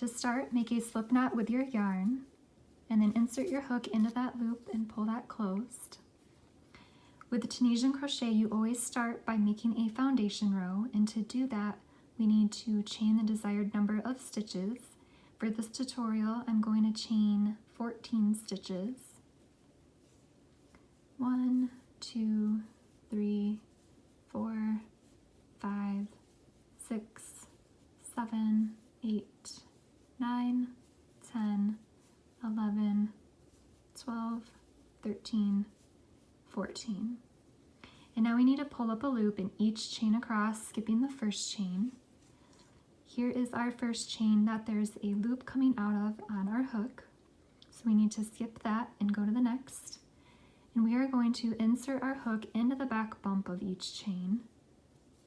To start, make a slip knot with your yarn and then insert your hook into that loop and pull that closed. With the Tunisian crochet, you always start by making a foundation row, and to do that, we need to chain the desired number of stitches. For this tutorial, I'm going to chain 14 stitches. 1, 2, 3, 4, 5, 6, 7, 8, 9, 10, 11, 12, 13, 14. And now we need to pull up a loop in each chain across, skipping the first chain. Here is our first chain that there's a loop coming out of on our hook. So we need to skip that and go to the next. And we are going to insert our hook into the back bump of each chain,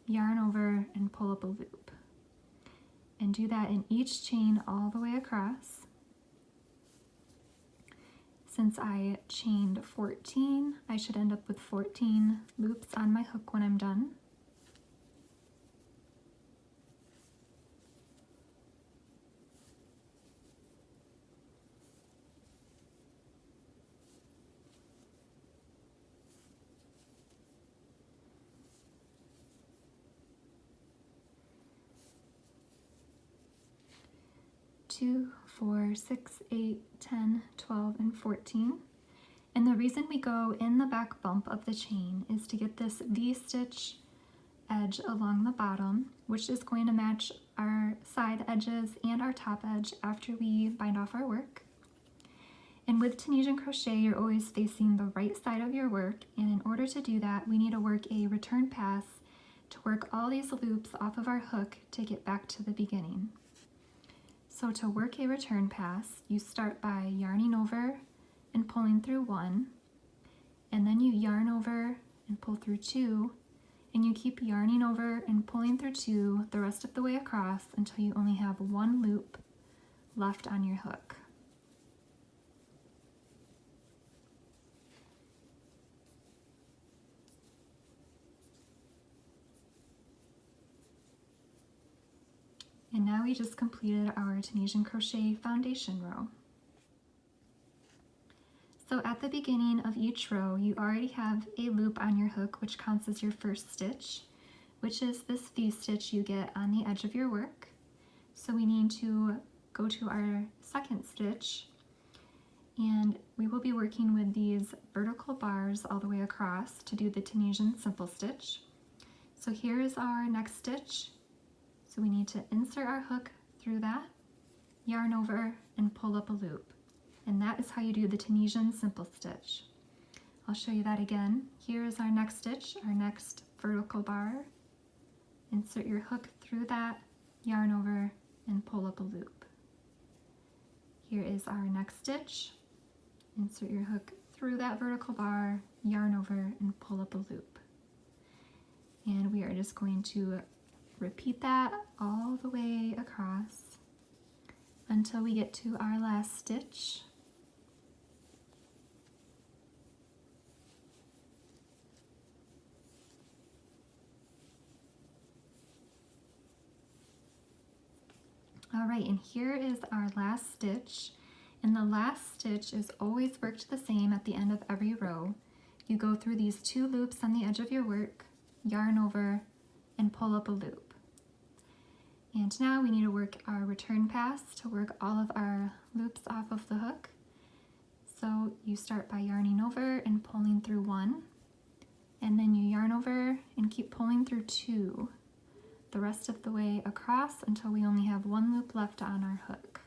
yarn over and pull up a loop. And do that in each chain all the way across. Since I chained 14, I should end up with 14 loops on my hook when I'm done. Two, 4, 6, 8, 10, 12, and 14. And the reason we go in the back bump of the chain is to get this V-stitch edge along the bottom, which is going to match our side edges and our top edge after we bind off our work. And with Tunisian crochet, you're always facing the right side of your work, and in order to do that, we need to work a return pass to work all these loops off of our hook to get back to the beginning. So to work a return pass, you start by yarning over and pulling through 1, and then you yarn over and pull through 2, and you keep yarning over and pulling through 2 the rest of the way across until you only have 1 loop left on your hook. And now we just completed our Tunisian crochet foundation row. So at the beginning of each row, you already have a loop on your hook, which counts as your first stitch, which is this V-stitch you get on the edge of your work. So we need to go to our second stitch, and we will be working with these vertical bars all the way across to do the Tunisian Simple Stitch. So here is our next stitch. So we need to insert our hook through that, yarn over, and pull up a loop. And that is how you do the Tunisian Simple Stitch. I'll show you that again. Here is our next stitch, our next vertical bar. Insert your hook through that, yarn over, and pull up a loop. Here is our next stitch. Insert your hook through that vertical bar, yarn over, and pull up a loop. And we are just going to repeat that all the way across until we get to our last stitch. All right, and here is our last stitch. And the last stitch is always worked the same at the end of every row. You go through these 2 loops on the edge of your work, yarn over, and pull up a loop. And now we need to work our return pass to work all of our loops off of the hook. So you start by yarning over and pulling through 1, and then you yarn over and keep pulling through 2 the rest of the way across until we only have 1 loop left on our hook.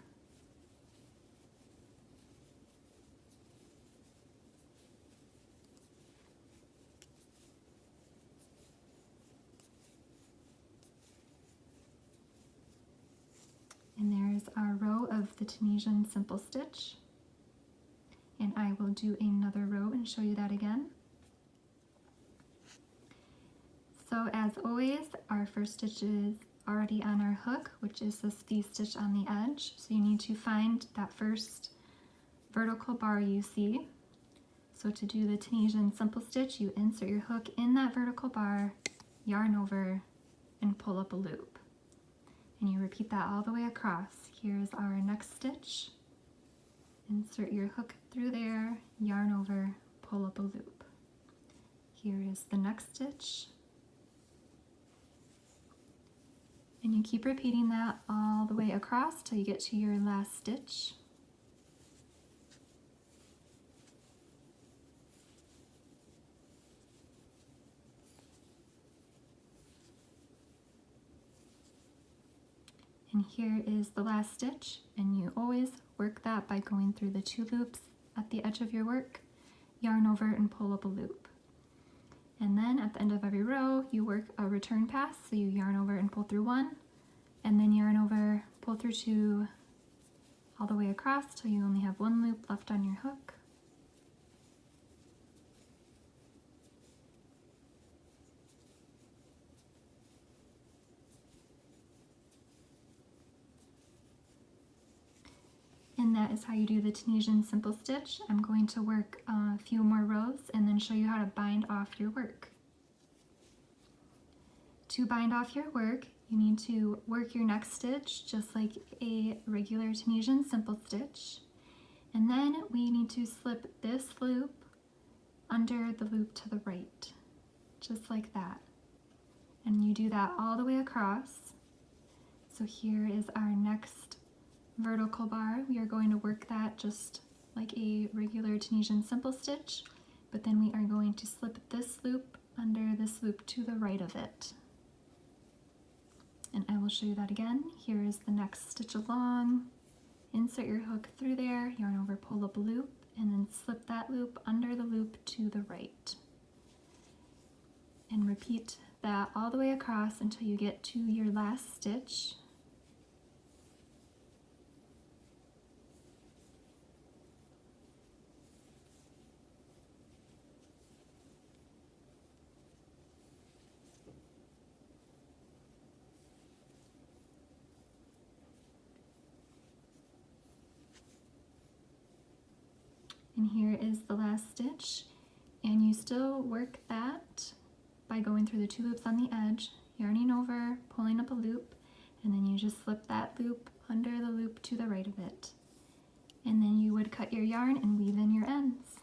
And there's our row of the Tunisian Simple Stitch. And I will do another row and show you that again. So as always, our first stitch is already on our hook, which is this V-stitch on the edge. So you need to find that first vertical bar you see. So to do the Tunisian Simple Stitch, you insert your hook in that vertical bar, yarn over, and pull up a loop. And you repeat that all the way across. Here's our next stitch. Insert your hook through there, yarn over, pull up a loop. Here is the next stitch. And you keep repeating that all the way across till you get to your last stitch. And here is the last stitch, and you always work that by going through the 2 loops at the edge of your work, yarn over and pull up a loop. And then at the end of every row, you work a return pass, so you yarn over and pull through 1, and then yarn over, pull through 2, all the way across till you only have 1 loop left on your hook. And that is how you do the Tunisian Simple Stitch. I'm going to work a few more rows and then show you how to bind off your work. To bind off your work, you need to work your next stitch just like a regular Tunisian Simple Stitch. And then we need to slip this loop under the loop to the right, just like that. And you do that all the way across. So here is our next vertical bar. We are going to work that just like a regular Tunisian Simple Stitch, but then we are going to slip this loop under this loop to the right of it. And I will show you that again. Here is the next stitch along. Insert your hook through there, yarn over, pull up a loop, and then slip that loop under the loop to the right. And repeat that all the way across until you get to your last stitch. And here is the last stitch, and you still work that by going through the 2 loops on the edge, yarning over, pulling up a loop, and then you just slip that loop under the loop to the right of it. And then you would cut your yarn and weave in your ends.